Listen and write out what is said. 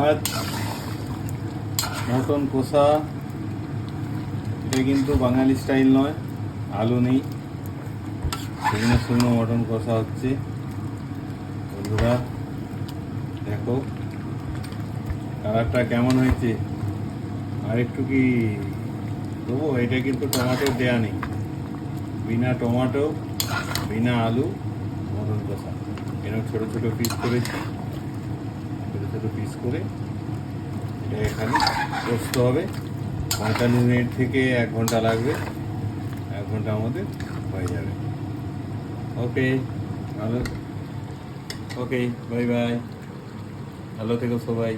আজ মটন কষা, এটা কিন্তু বাঙালি স্টাইল নয়, আলু নেই, শুকনো শুকনো মটন কষা হচ্ছে। বন্ধুরা দেখো কালারটা কেমন হয়েছে, আর একটু কি দেবো? এটা কিন্তু টমেটো দেয়া নেই, বিনা টমেটো বিনা আলু মটন কষা। এরকম ছোটো ছোটো পিস করেছি, ছোটো ছোটো পিস করে এটা এখানে কষতে হবে। 45 মিনিট থেকে 1 ঘন্টা লাগবে, 1 ঘন্টা আমাদের হয়ে যাবে। ওকে, ভালো, ওকে, বাই বাই, ভালো থেকো সবাই।